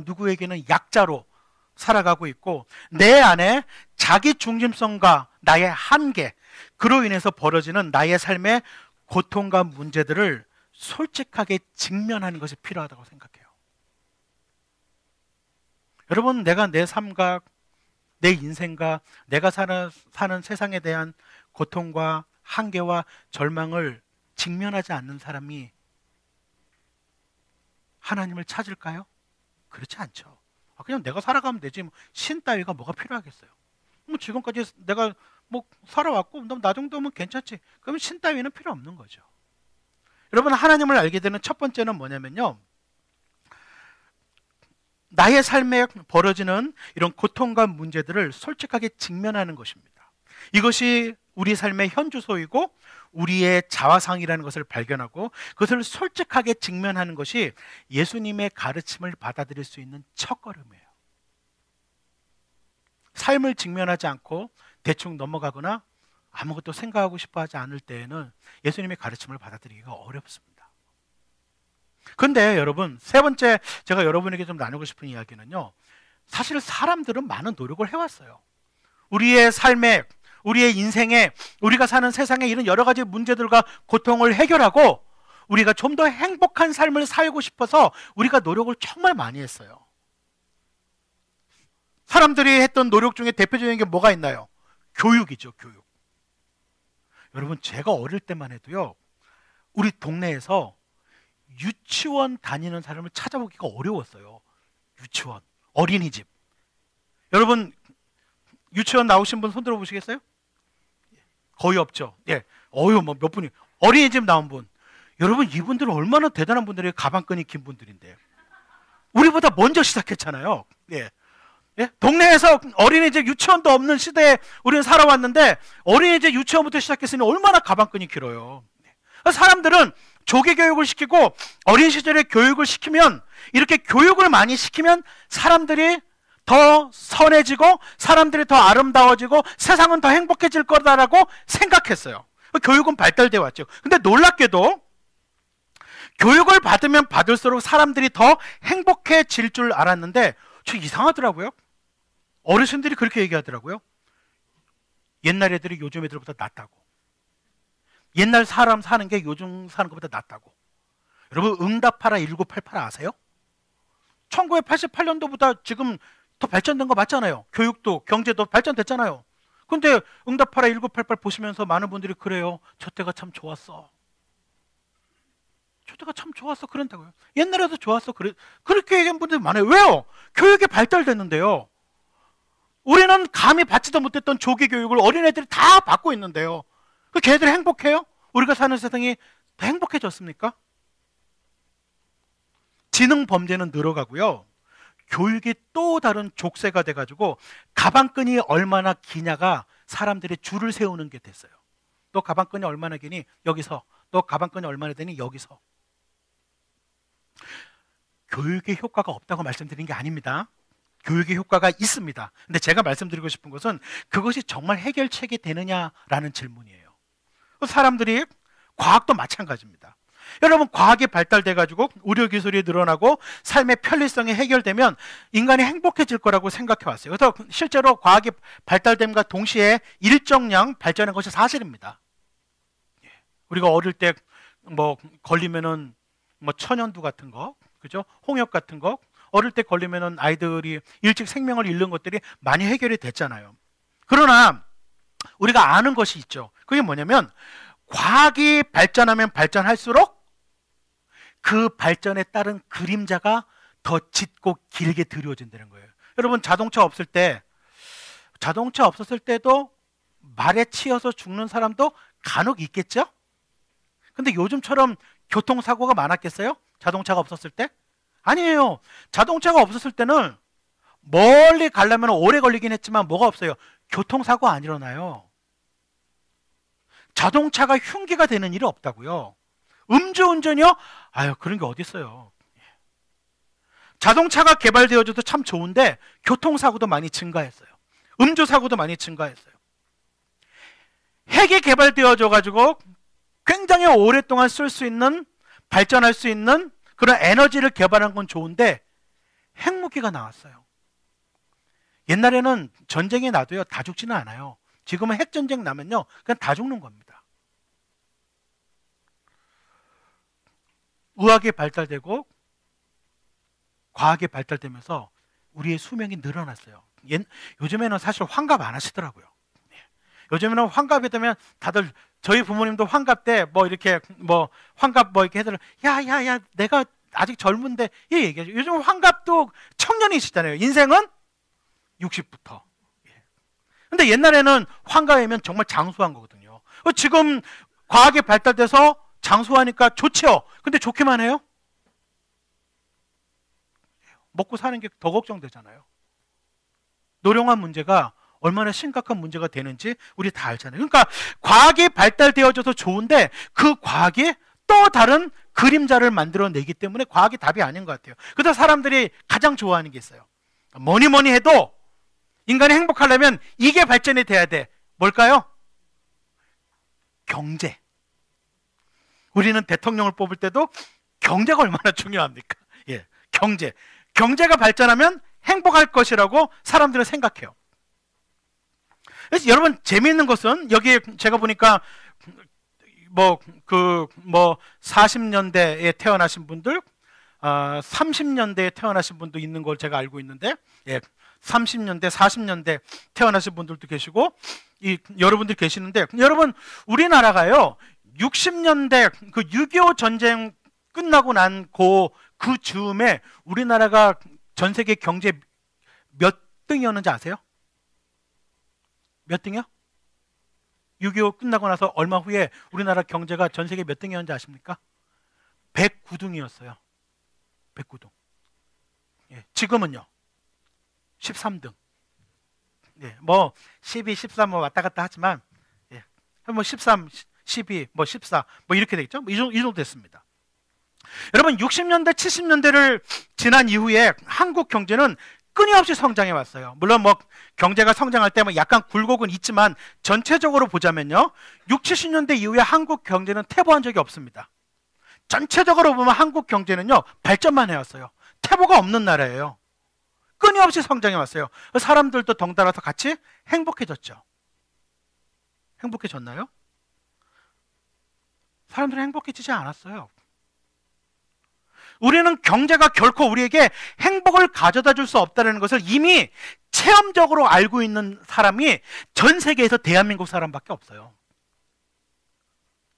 누구에게는 약자로 살아가고 있고, 내 안에 자기 중심성과 나의 한계, 그로 인해서 벌어지는 나의 삶의 고통과 문제들을 솔직하게 직면하는 것이 필요하다고 생각해요. 여러분, 내가 내 삶과 내 인생과 내가 사는 세상에 대한 고통과 한계와 절망을 직면하지 않는 사람이 하나님을 찾을까요? 그렇지 않죠. 그냥 내가 살아가면 되지, 신 따위가 뭐가 필요하겠어요. 지금까지 내가 살아왔고 나 정도면 괜찮지. 그러면 신 따위는 필요 없는 거죠. 여러분, 하나님을 알게 되는 첫 번째는 뭐냐면요, 나의 삶에 벌어지는 이런 고통과 문제들을 솔직하게 직면하는 것입니다. 이것이 우리 삶의 현주소이고 우리의 자화상이라는 것을 발견하고 그것을 솔직하게 직면하는 것이 예수님의 가르침을 받아들일 수 있는 첫걸음이에요. 삶을 직면하지 않고 대충 넘어가거나 아무것도 생각하고 싶어 하지 않을 때에는 예수님의 가르침을 받아들이기가 어렵습니다. 그런데 여러분, 세 번째 제가 여러분에게 좀 나누고 싶은 이야기는요, 사실 사람들은 많은 노력을 해왔어요. 우리의 삶에, 우리의 인생에, 우리가 사는 세상에 이런 여러 가지 문제들과 고통을 해결하고 우리가 좀 더 행복한 삶을 살고 싶어서 우리가 노력을 정말 많이 했어요. 사람들이 했던 노력 중에 대표적인 게 뭐가 있나요? 교육이죠, 교육. 여러분, 제가 어릴 때만 해도요, 우리 동네에서 유치원 다니는 사람을 찾아보기가 어려웠어요. 유치원, 어린이집. 여러분, 유치원 나오신 분 손 들어보시겠어요? 거의 없죠. 예, 몇 분이. 어린이집 나온 분. 여러분, 이분들은 얼마나 대단한 분들이에요. 가방끈이 긴 분들인데. 우리보다 먼저 시작했잖아요. 예. 예? 동네에서 어린이집, 유치원도 없는 시대에 우리는 살아왔는데 어린이집, 유치원부터 시작했으니 얼마나 가방끈이 길어요. 사람들은 조기 교육을 시키고 어린 시절에 교육을 시키면, 이렇게 교육을 많이 시키면 사람들이 더 선해지고 사람들이 더 아름다워지고 세상은 더 행복해질 거다라고 생각했어요. 교육은 발달되어 왔죠. 근데 놀랍게도 교육을 받으면 받을수록 사람들이 더 행복해질 줄 알았는데 저 이상하더라고요. 어르신들이 그렇게 얘기하더라고요. 옛날 애들이 요즘 애들보다 낫다고. 옛날 사람 사는 게 요즘 사는 것보다 낫다고. 여러분, 응답하라 1988 아세요? 1988년도보다 지금 더 발전된 거 맞잖아요. 교육도 경제도 발전됐잖아요. 근데 응답하라 1988 보시면서 많은 분들이 그래요. 저 때가 참 좋았어. 저 때가 참 좋았어. 그런다고요. 옛날에도 좋았어. 그렇게 얘기하는 분들이 많아요. 왜요? 교육이 발달됐는데요. 우리는 감히 받지도 못했던 조기 교육을 어린애들이 다 받고 있는데요. 그 걔들이 행복해요? 우리가 사는 세상이 더 행복해졌습니까? 지능 범죄는 늘어가고요. 교육이 또 다른 족쇄가 돼가지고 가방끈이 얼마나 기냐가 사람들이 줄을 세우는 게 됐어요. 너 가방끈이 얼마나 기니? 여기서. 너 가방끈이 얼마나 되니? 여기서. 교육의 효과가 없다고 말씀드린 게 아닙니다. 교육의 효과가 있습니다. 근데 제가 말씀드리고 싶은 것은 그것이 정말 해결책이 되느냐라는 질문이에요. 사람들이, 과학도 마찬가지입니다. 여러분, 과학이 발달돼가지고 의료기술이 늘어나고 삶의 편리성이 해결되면 인간이 행복해질 거라고 생각해 왔어요. 그래서 실제로 과학이 발달됨과 동시에 일정량 발전한 것이 사실입니다. 우리가 어릴 때 걸리면은 천연두 같은 거, 그죠? 홍역 같은 거, 어릴 때 걸리면은 아이들이 일찍 생명을 잃는 것들이 많이 해결이 됐잖아요. 그러나 우리가 아는 것이 있죠. 그게 뭐냐면, 과학이 발전하면 발전할수록 그 발전에 따른 그림자가 더 짙고 길게 드리워진다는 거예요. 여러분, 자동차 없었을 때도 말에 치여서 죽는 사람도 간혹 있겠죠? 근데 요즘처럼 교통사고가 많았겠어요? 자동차가 없었을 때? 아니에요. 자동차가 없었을 때는 멀리 가려면 오래 걸리긴 했지만 뭐가 없어요? 교통사고 안 일어나요. 자동차가 흉기가 되는 일이 없다고요. 음주운전이요? 아유, 그런 게 어디 있어요. 자동차가 개발되어져도 참 좋은데 교통사고도 많이 증가했어요. 음주사고도 많이 증가했어요. 핵이 개발되어져 가지고 굉장히 오랫동안 쓸 수 있는, 발전할 수 있는 그런 에너지를 개발한 건 좋은데 핵무기가 나왔어요. 옛날에는 전쟁이 나도요 다 죽지는 않아요. 지금은 핵전쟁 나면요 그냥 다 죽는 겁니다. 의학이 발달되고 과학이 발달되면서 우리의 수명이 늘어났어요. 요즘에는 사실 환갑 안 하시더라고요. 요즘에는 환갑이 되면 다들, 저희 부모님도 환갑 때 뭐 이렇게 뭐 환갑 뭐 이렇게 해들, 야야야 내가 아직 젊은데 이 얘기하죠. 요즘 환갑도 청년이시잖아요. 인생은 60부터. 근데 옛날에는 환갑이면 정말 장수한 거거든요. 지금 과학이 발달돼서 장수하니까 좋죠. 근데 좋기만 해요? 먹고 사는 게 더 걱정되잖아요. 노령한 문제가 얼마나 심각한 문제가 되는지 우리 다 알잖아요. 그러니까 과학이 발달되어져서 좋은데 그 과학이 또 다른 그림자를 만들어내기 때문에 과학이 답이 아닌 것 같아요. 그래서 사람들이 가장 좋아하는 게 있어요. 뭐니 뭐니 해도 인간이 행복하려면 이게 발전이 돼야 돼. 뭘까요? 경제. 우리는 대통령을 뽑을 때도 경제가 얼마나 중요합니까? 예, 경제. 경제가 발전하면 행복할 것이라고 사람들은 생각해요. 그래서 여러분 재미있는 것은 여기 제가 보니까 40년대에 태어나신 분들, 30년대에 태어나신 분도 있는 걸 제가 알고 있는데, 예, 30년대, 40년대 태어나신 분들도 계시고, 여러분들 계시는데, 여러분 우리나라가요 60년대 그 6.25 전쟁 끝나고 난 그 즈음에 우리나라가 전 세계 경제 몇 등이었는지 아세요? 몇 등이요? 6.25 끝나고 나서 얼마 후에 우리나라 경제가 전 세계 몇 등이었는지 아십니까? 109등이었어요. 109등. 예, 지금은요 13등. 예, 뭐 12, 13 뭐 왔다 갔다 하지만, 예, 뭐 13, 12, 뭐 14, 뭐 이렇게 되겠죠? 이 정도 됐습니다. 여러분 60년대, 70년대를 지난 이후에 한국 경제는 끊임없이 성장해 왔어요. 물론 뭐 경제가 성장할 때 뭐 약간 굴곡은 있지만 전체적으로 보자면요 60, 70년대 이후에 한국 경제는 퇴보한 적이 없습니다. 전체적으로 보면 한국 경제는요 발전만 해왔어요. 퇴보가 없는 나라예요. 끊임없이 성장해 왔어요. 사람들도 덩달아서 같이 행복해졌죠. 행복해졌나요? 사람들은 행복해지지 않았어요. 우리는 경제가 결코 우리에게 행복을 가져다 줄 수 없다는 것을 이미 체험적으로 알고 있는 사람이 전 세계에서 대한민국 사람밖에 없어요.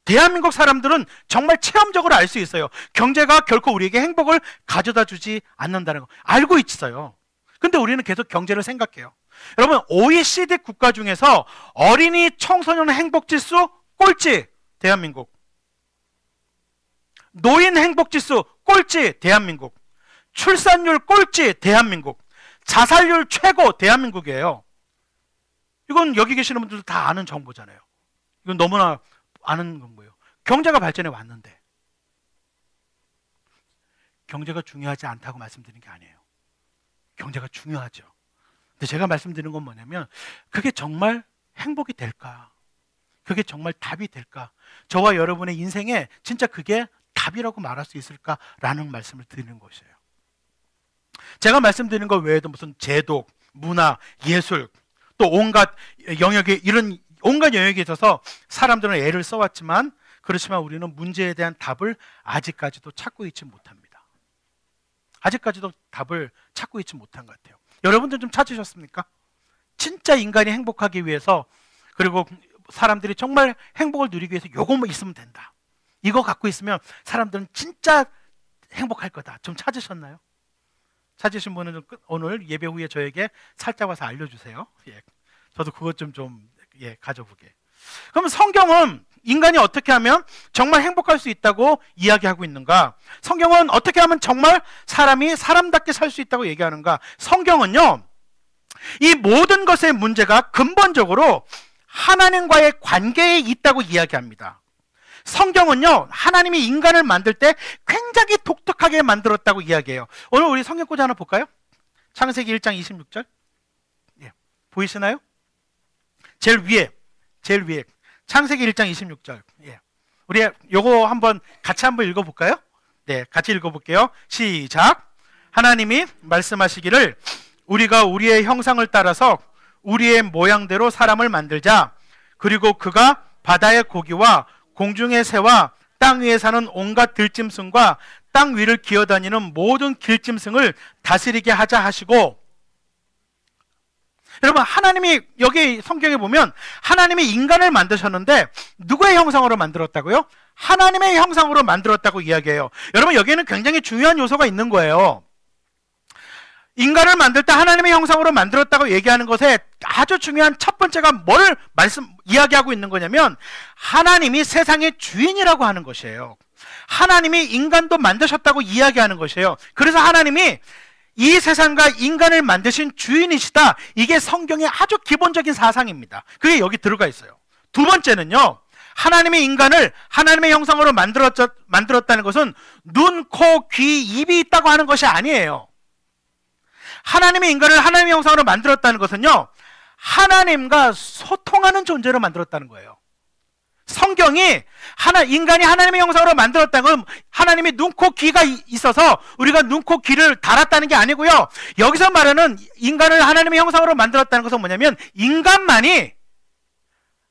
대한민국 사람들은 정말 체험적으로 알 수 있어요. 경제가 결코 우리에게 행복을 가져다 주지 않는다는 거 알고 있어요. 근데 우리는 계속 경제를 생각해요. 여러분 OECD 국가 중에서 어린이 청소년 행복지수 꼴찌 대한민국, 노인 행복지수 꼴찌 대한민국, 출산율 꼴찌 대한민국, 자살률 최고 대한민국이에요. 이건 여기 계시는 분들도 다 아는 정보잖아요. 이건 너무나 아는 거예요. 경제가 발전해 왔는데 경제가 중요하지 않다고 말씀드리는 게 아니에요. 경제가 중요하죠. 근데 제가 말씀드리는 건 뭐냐면 그게 정말 행복이 될까? 그게 정말 답이 될까? 저와 여러분의 인생에 진짜 그게 답이라고 말할 수 있을까라는 말씀을 드리는 것이에요. 제가 말씀드리는 것 외에도 무슨 제도, 문화, 예술, 또 온갖 영역에 이런 온갖 영역에 있어서 사람들은 애를 써왔지만 그렇지만 우리는 문제에 대한 답을 아직까지도 찾고 있지 못합니다. 아직까지도 답을 찾고 있지 못한 것 같아요. 여러분들 좀 찾으셨습니까? 진짜 인간이 행복하기 위해서, 그리고 사람들이 정말 행복을 누리기 위해서 요것만 있으면 된다. 이거 갖고 있으면 사람들은 진짜 행복할 거다. 좀 찾으셨나요? 찾으신 분은 오늘 예배 후에 저에게 살짝 와서 알려주세요. 예, 저도 그것 좀 가져보게. 그럼 성경은 인간이 어떻게 하면 정말 행복할 수 있다고 이야기하고 있는가? 성경은 어떻게 하면 정말 사람이 사람답게 살 수 있다고 얘기하는가? 성경은요, 이 모든 것의 문제가 근본적으로 하나님과의 관계에 있다고 이야기합니다. 성경은요, 하나님이 인간을 만들 때 굉장히 독특하게 만들었다고 이야기해요. 오늘 우리 성경 구절 하나 볼까요? 창세기 1장 26절. 예, 보이시나요? 제일 위에 창세기 1장 26절. 예, 우리 요거 같이 한번 읽어볼까요? 네, 같이 읽어볼게요. 시작. 하나님이 말씀하시기를 우리가 우리의 형상을 따라서 우리의 모양대로 사람을 만들자. 그리고 그가 바다의 고기와 공중의 새와 땅 위에 사는 온갖 들짐승과 땅 위를 기어다니는 모든 길짐승을 다스리게 하자 하시고, 여러분, 하나님이 여기 성경에 보면 하나님이 인간을 만드셨는데 누구의 형상으로 만들었다고요? 하나님의 형상으로 만들었다고 이야기해요. 여러분, 여기에는 굉장히 중요한 요소가 있는 거예요. 인간을 만들 때 하나님의 형상으로 만들었다고 얘기하는 것에 아주 중요한 첫 번째가 뭘 이야기하고 있는 거냐면, 하나님이 세상의 주인이라고 하는 것이에요. 하나님이 인간도 만드셨다고 이야기하는 것이에요. 그래서 하나님이 이 세상과 인간을 만드신 주인이시다. 이게 성경의 아주 기본적인 사상입니다. 그게 여기 들어가 있어요. 두 번째는요, 하나님의 인간을 하나님의 형상으로 만들었다는 것은 눈, 코, 귀, 입이 있다고 하는 것이 아니에요. 하나님의 인간을 하나님의 형상으로 만들었다는 것은요, 하나님과 소통하는 존재로 만들었다는 거예요. 성경이 인간이 하나님의 형상으로 만들었다는 건 하나님이 눈, 코, 귀가 있어서 우리가 눈, 코, 귀를 달았다는 게 아니고요. 여기서 말하는 인간을 하나님의 형상으로 만들었다는 것은 뭐냐면 인간만이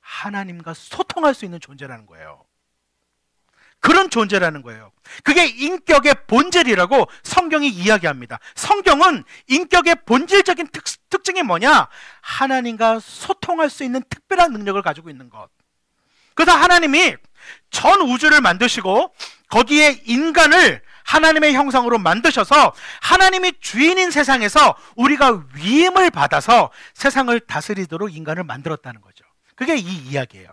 하나님과 소통할 수 있는 존재라는 거예요. 그런 존재라는 거예요. 그게 인격의 본질이라고 성경이 이야기합니다. 성경은 인격의 본질적인 특징이 뭐냐? 하나님과 소통할 수 있는 특별한 능력을 가지고 있는 것. 그래서 하나님이 전 우주를 만드시고 거기에 인간을 하나님의 형상으로 만드셔서 하나님이 주인인 세상에서 우리가 위임을 받아서 세상을 다스리도록 인간을 만들었다는 거죠. 그게 이 이야기예요.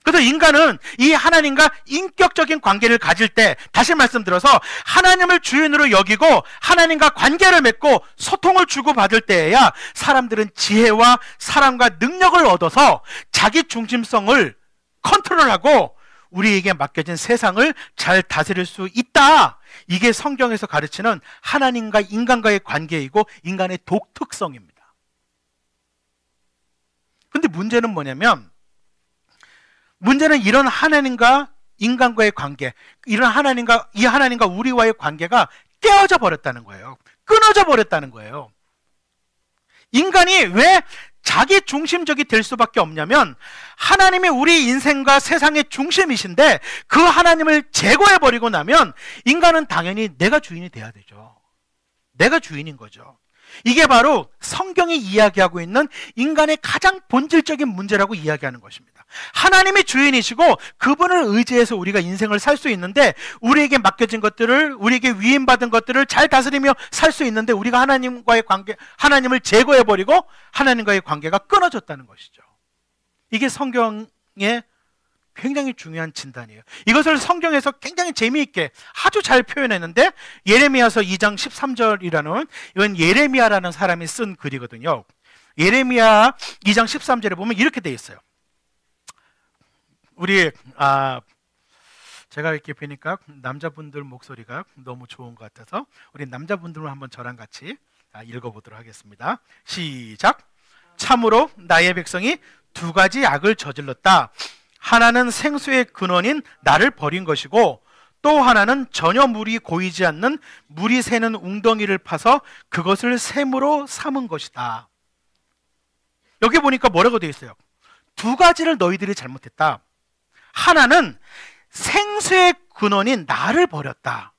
그래서 인간은 이 하나님과 인격적인 관계를 가질 때, 다시 말씀드려서 하나님을 주인으로 여기고 하나님과 관계를 맺고 소통을 주고받을 때에야 사람들은 지혜와 사랑과 능력을 얻어서 자기 중심성을 컨트롤하고 우리에게 맡겨진 세상을 잘 다스릴 수 있다. 이게 성경에서 가르치는 하나님과 인간과의 관계이고 인간의 독특성입니다. 근데 문제는 뭐냐면, 문제는 이런 하나님과 인간과의 관계, 이 하나님과 우리와의 관계가 깨어져 버렸다는 거예요. 끊어져 버렸다는 거예요. 인간이 왜 자기 중심적이 될 수밖에 없냐면, 하나님이 우리 인생과 세상의 중심이신데 그 하나님을 제거해 버리고 나면 인간은 당연히 내가 주인이 돼야 되죠. 내가 주인인 거죠. 이게 바로 성경이 이야기하고 있는 인간의 가장 본질적인 문제라고 이야기하는 것입니다. 하나님이 주인이시고 그분을 의지해서 우리가 인생을 살 수 있는데, 우리에게 맡겨진 것들을, 우리에게 위임받은 것들을 잘 다스리며 살 수 있는데 우리가 하나님과의 관계, 하나님을 제거해버리고 하나님과의 관계가 끊어졌다는 것이죠. 이게 성경의 굉장히 중요한 진단이에요. 이것을 성경에서 굉장히 재미있게 아주 잘 표현했는데, 예레미야서 2장 13절이라는, 이건 예레미야라는 사람이 쓴 글이거든요. 예레미야 2장 13절에 보면 이렇게 돼 있어요. 제가 이렇게 뵈니까 남자분들 목소리가 너무 좋은 것 같아서 우리 남자분들은 한번 저랑 같이 읽어보도록 하겠습니다. 시작. 참으로 나의 백성이 두 가지 악을 저질렀다. 하나는 생수의 근원인 나를 버린 것이고, 또 하나는 전혀 물이 고이지 않는 물이 새는 웅덩이를 파서 그것을 샘으로 삼은 것이다. 여기 보니까 뭐라고 되어 있어요? 두 가지를 너희들이 잘못했다. 하나는 생수의 근원인 나를 버렸다.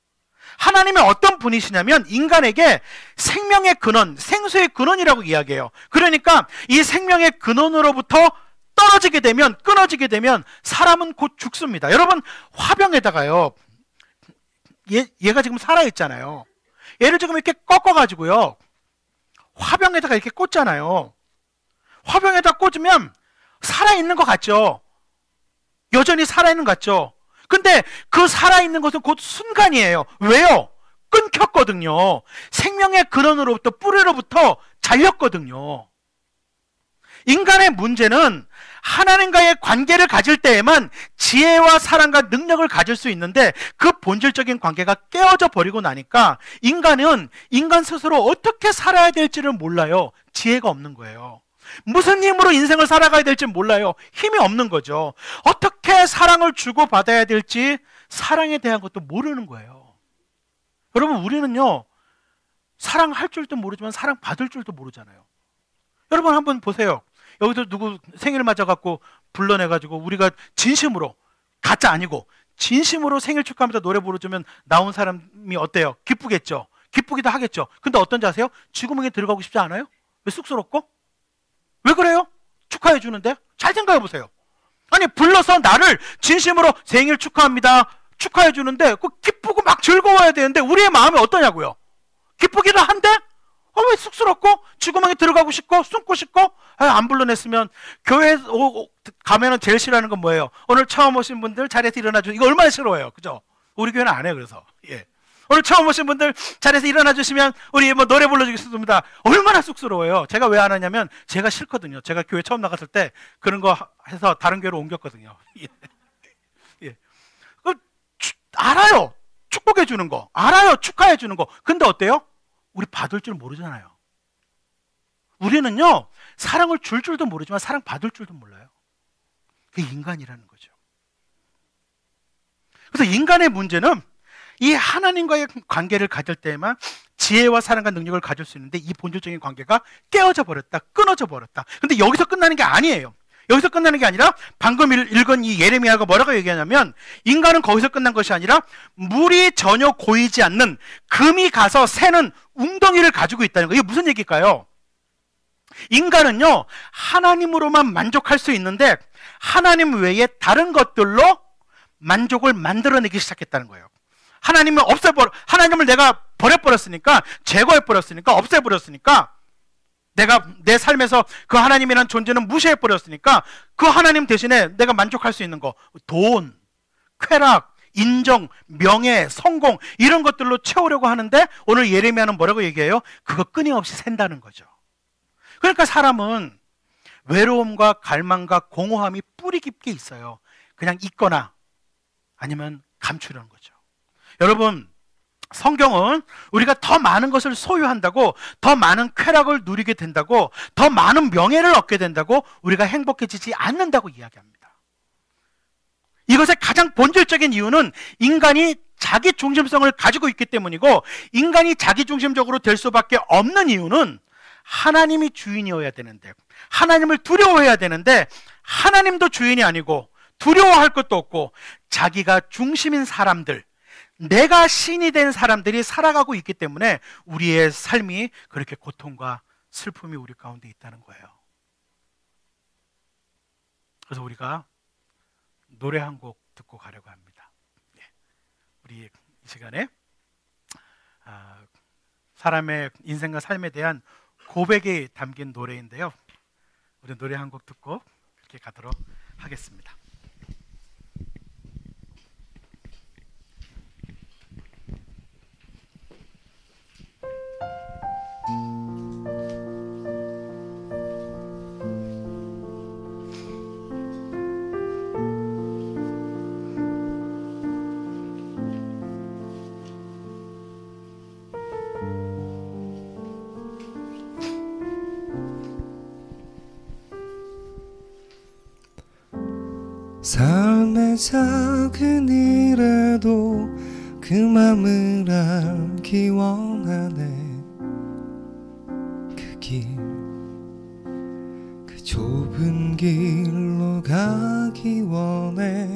하나님이 어떤 분이시냐면 인간에게 생명의 근원, 생수의 근원이라고 이야기해요. 그러니까 이 생명의 근원으로부터 떨어지게 되면, 끊어지게 되면 사람은 곧 죽습니다. 여러분, 화병에다가요, 얘가 지금 살아있잖아요. 얘를 지금 이렇게 꺾어가지고요, 화병에다가 이렇게 꽂잖아요. 화병에다 꽂으면 살아있는 것 같죠? 여전히 살아있는 것 같죠? 근데 그 살아있는 것은 곧 순간이에요. 왜요? 끊겼거든요. 생명의 근원으로부터, 뿌리로부터 잘렸거든요. 인간의 문제는 하나님과의 관계를 가질 때에만 지혜와 사랑과 능력을 가질 수 있는데, 그 본질적인 관계가 깨어져 버리고 나니까 인간은 인간 스스로 어떻게 살아야 될지를 몰라요. 지혜가 없는 거예요. 무슨 힘으로 인생을 살아가야 될지 몰라요. 힘이 없는 거죠. 어떻게 사랑을 주고받아야 될지, 사랑에 대한 것도 모르는 거예요. 여러분, 우리는요, 사랑할 줄도 모르지만 사랑받을 줄도 모르잖아요. 여러분 한번 보세요. 여기서 누구 생일 맞아갖고 불러내가지고 우리가 진심으로, 가짜 아니고 진심으로 생일 축하하면서 노래 부르주면 나온 사람이 어때요? 기쁘겠죠. 기쁘기도 하겠죠. 근데 어떤지 아세요? 쥐구멍에 들어가고 싶지 않아요? 왜 쑥스럽고? 왜 그래요? 축하해 주는데? 잘 생각해 보세요. 아니 불러서 나를 진심으로 생일 축하합니다 축하해 주는데 그 기쁘고 막 즐거워야 되는데 우리의 마음이 어떠냐고요? 기쁘기도 한데 왜 쑥스럽고 쥐구멍에 들어가고 싶고 숨고 싶고 안 불러냈으면. 교회 가면은 제일 싫어하는 건 뭐예요? 오늘 처음 오신 분들 자리에서 일어나 주세요. 이거 얼마나 싫어해요, 그죠? 우리 교회는 안 해요. 그래서 오늘 처음 오신 분들 자리에서 일어나 주시면 우리 뭐 노래 불러주겠습니다. 얼마나 쑥스러워요. 제가 왜 안 하냐면 제가 싫거든요. 제가 교회 처음 나갔을 때 그런 거 해서 다른 교회로 옮겼거든요. 알아요. 축복해 주는 거 알아요. 축하해 주는 거. 근데 어때요? 우리 받을 줄 모르잖아요. 우리는요 사랑을 줄 줄도 모르지만 사랑 받을 줄도 몰라요. 그게 인간이라는 거죠. 그래서 인간의 문제는 이 하나님과의 관계를 가질 때에만 지혜와 사랑과 능력을 가질 수 있는데 이 본질적인 관계가 깨어져 버렸다, 끊어져 버렸다. 근데 여기서 끝나는 게 아니에요. 여기서 끝나는 게 아니라 방금 읽은 이 예레미야가 뭐라고 얘기하냐면 인간은 거기서 끝난 것이 아니라 물이 전혀 고이지 않는 금이 가서 새는 웅덩이를 가지고 있다는 거예요. 이게 무슨 얘기일까요? 인간은요 하나님으로만 만족할 수 있는데 하나님 외에 다른 것들로 만족을 만들어내기 시작했다는 거예요. 하나님을 내가 버려버렸으니까, 제거해버렸으니까, 없애버렸으니까, 내가 내 삶에서 그 하나님이라는 존재는 무시해버렸으니까 그 하나님 대신에 내가 만족할 수 있는 거, 돈, 쾌락, 인정, 명예, 성공 이런 것들로 채우려고 하는데 오늘 예레미야는 뭐라고 얘기해요? 그거 끊임없이 샌다는 거죠. 그러니까 사람은 외로움과 갈망과 공허함이 뿌리 깊게 있어요. 그냥 있거나 아니면 감추려는 거죠. 여러분, 성경은 우리가 더 많은 것을 소유한다고, 더 많은 쾌락을 누리게 된다고, 더 많은 명예를 얻게 된다고 우리가 행복해지지 않는다고 이야기합니다. 이것의 가장 본질적인 이유는 인간이 자기 중심성을 가지고 있기 때문이고, 인간이 자기 중심적으로 될 수밖에 없는 이유는 하나님이 주인이어야 되는데, 하나님을 두려워해야 되는데 하나님도 주인이 아니고 두려워할 것도 없고 자기가 중심인 사람들, 내가 신이 된 사람들이 살아가고 있기 때문에 우리의 삶이 그렇게 고통과 슬픔이 우리 가운데 있다는 거예요. 그래서 우리가 노래 한 곡 듣고 가려고 합니다. 우리 이 시간에 사람의 인생과 삶에 대한 고백이 담긴 노래인데요. 우리 노래 한 곡 듣고 이렇게 가도록 하겠습니다. 삶의 작은 일에도 그 맘을 알기 원하네. 그 길, 그 좁은 길로 가기 원해.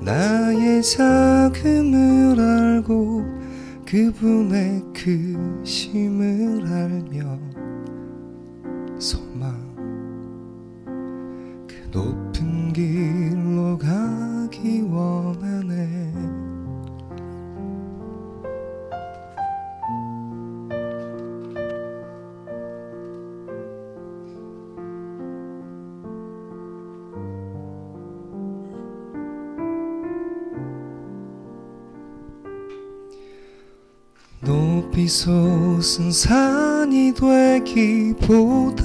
나의 작음을 알고 그분의 크심을 알며 소망 그 높은 길로 가기 원하네. 높이 솟은 산이 되기보다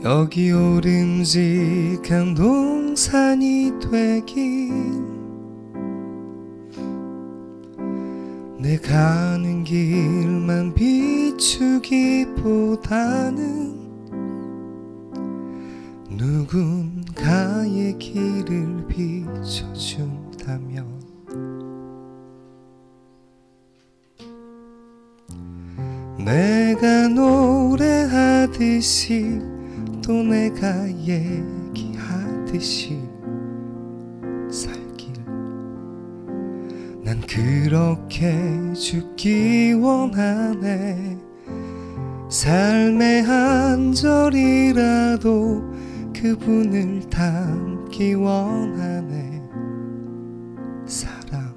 여기 오름직한 동산이 되길. 내 가는 길만 비추기보다는 누군가의 길을 비춰준다면 내가 노래하듯이 또 내가 얘기하듯이 살길 난 그렇게 죽기 원하네. 삶의 한 절이라도 그분을 닮기 원하네. 사랑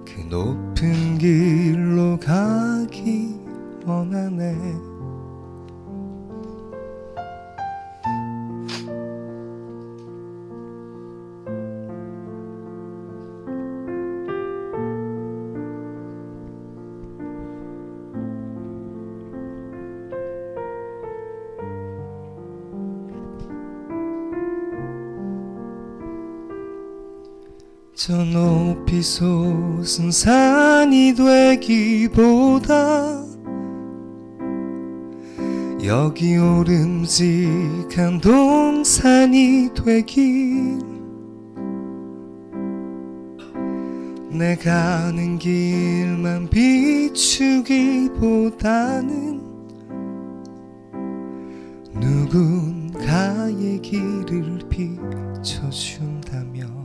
그 높은 길로 가기 원하네. 저 높이 솟은 산이 되기보다 여기 오름직한 동산이 되길 내 가는 길만 비추기보다는 누군가의 길을 비춰준다면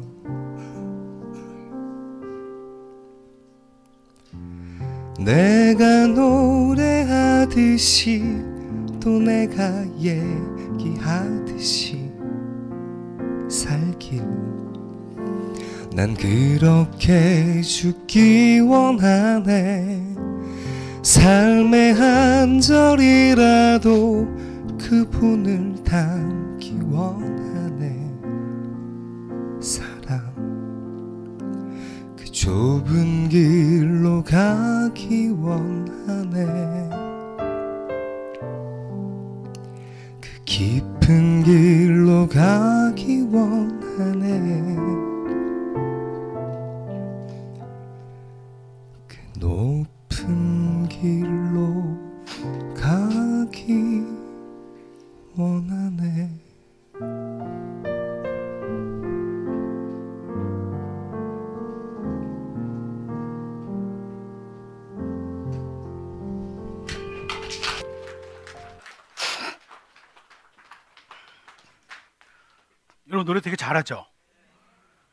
내가 노래하듯이 또 내가 얘기하듯이 살길 난 그렇게 죽기 원하네. 삶의 한 절이라도 그분을 닮기 원하네. 사랑 그 좁은 길로 가기 원하네. 그 깊은 길로 가기 원하네. 그 높은 길로 가기 원하네. 여러분 노래 되게 잘하죠?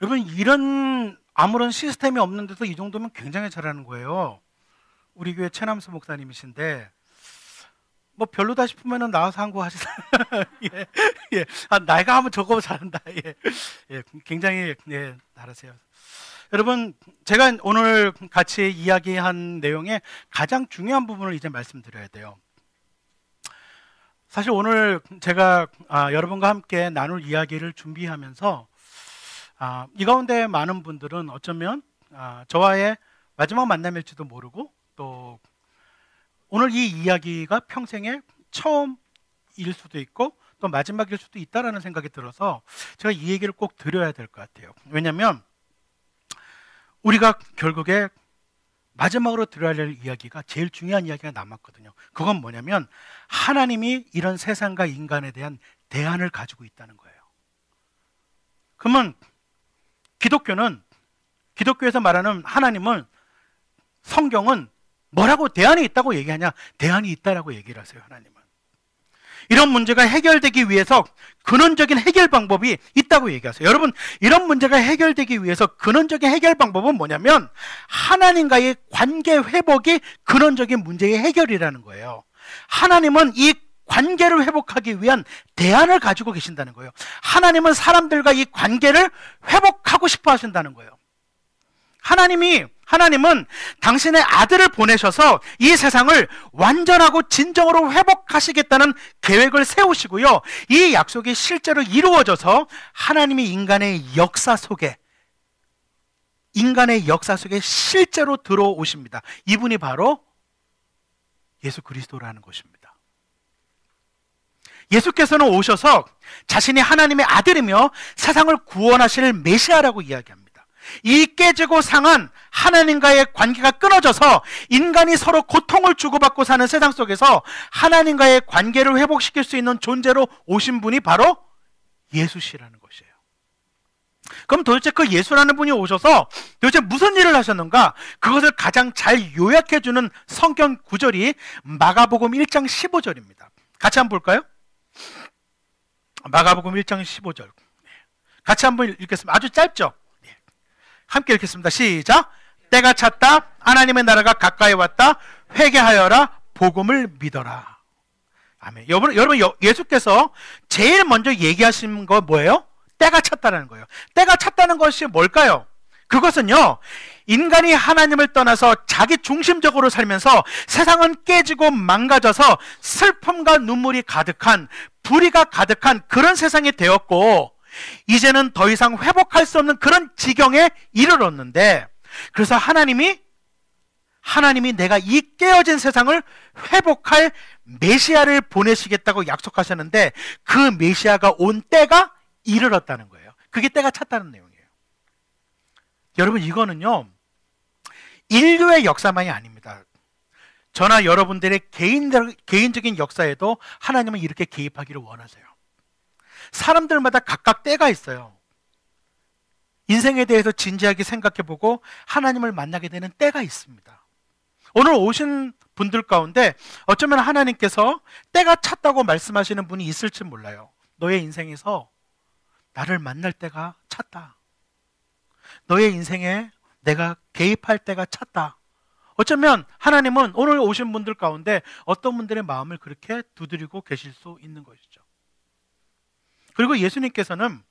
여러분 이런 아무런 시스템이 없는데도 이 정도면 굉장히 잘하는 거예요. 우리 교회 최남수 목사님이신데 뭐 별로다 싶으면 나와서 한 거 하시다. 예, 예. 아, 내가 하면 저거 잘한다. 예, 예. 굉장히 예, 잘하세요. 여러분 제가 오늘 같이 이야기한 내용의 가장 중요한 부분을 이제 말씀드려야 돼요. 사실 오늘 제가 여러분과 함께 나눌 이야기를 준비하면서 이 가운데 많은 분들은 어쩌면 저와의 마지막 만남일지도 모르고 또 오늘 이 이야기가 평생의 처음일 수도 있고 또 마지막일 수도 있다라는 생각이 들어서 제가 이 얘기를 꼭 드려야 될 것 같아요. 왜냐하면 우리가 결국에 마지막으로 들어야 할 이야기가 제일 중요한 이야기가 남았거든요. 그건 뭐냐면 하나님이 이런 세상과 인간에 대한 대안을 가지고 있다는 거예요. 그러면 기독교에서 말하는 하나님은 성경은 뭐라고 대안이 있다고 얘기하냐? 대안이 있다라고 얘기를 하세요. 하나님은 이런 문제가 해결되기 위해서 근원적인 해결 방법이 있다고 얘기하세요. 여러분 이런 문제가 해결되기 위해서 근원적인 해결 방법은 뭐냐면 하나님과의 관계 회복이 근원적인 문제의 해결이라는 거예요. 하나님은 이 관계를 회복하기 위한 대안을 가지고 계신다는 거예요. 하나님은 사람들과 이 관계를 회복하고 싶어 하신다는 거예요. 하나님은 당신의 아들을 보내셔서 이 세상을 완전하고 진정으로 회복하시겠다는 계획을 세우시고요. 이 약속이 실제로 이루어져서 하나님이 인간의 역사 속에 실제로 들어오십니다. 이분이 바로 예수 그리스도라는 것입니다. 예수께서는 오셔서 자신이 하나님의 아들이며 세상을 구원하실 메시아라고 이야기합니다. 이 깨지고 상한 하나님과의 관계가 끊어져서 인간이 서로 고통을 주고받고 사는 세상 속에서 하나님과의 관계를 회복시킬 수 있는 존재로 오신 분이 바로 예수시라는 것이에요. 그럼 도대체 그 예수라는 분이 오셔서 도대체 무슨 일을 하셨는가? 그것을 가장 잘 요약해주는 성경 구절이 마가복음 1장 15절입니다. 같이 한번 볼까요? 마가복음 1장 15절. 같이 한번 읽겠습니다. 아주 짧죠? 함께 읽겠습니다. 시작. 때가 찼다. 하나님의 나라가 가까이 왔다. 회개하여라. 복음을 믿어라. 아멘. 여러분 예수께서 제일 먼저 얘기하신 거 뭐예요? 때가 찼다는 거예요. 때가 찼다는 것이 뭘까요? 그것은요, 인간이 하나님을 떠나서 자기 중심적으로 살면서 세상은 깨지고 망가져서 슬픔과 눈물이 가득한, 불의가 가득한 그런 세상이 되었고, 이제는 더 이상 회복할 수 없는 그런 지경에 이르렀는데, 그래서 하나님이 내가 이 깨어진 세상을 회복할 메시아를 보내시겠다고 약속하셨는데, 그 메시아가 온 때가 이르렀다는 거예요. 그게 때가 찼다는 내용이에요. 여러분, 이거는요, 인류의 역사만이 아닙니다. 저나 여러분들의 개인적인 역사에도 하나님은 이렇게 개입하기를 원하세요. 사람들마다 각각 때가 있어요. 인생에 대해서 진지하게 생각해보고 하나님을 만나게 되는 때가 있습니다. 오늘 오신 분들 가운데 어쩌면 하나님께서 때가 찼다고 말씀하시는 분이 있을지 몰라요. 너의 인생에서 나를 만날 때가 찼다. 너의 인생에 내가 개입할 때가 찼다. 어쩌면 하나님은 오늘 오신 분들 가운데 어떤 분들의 마음을 그렇게 두드리고 계실 수 있는 것이죠. 그리고 예수님께서는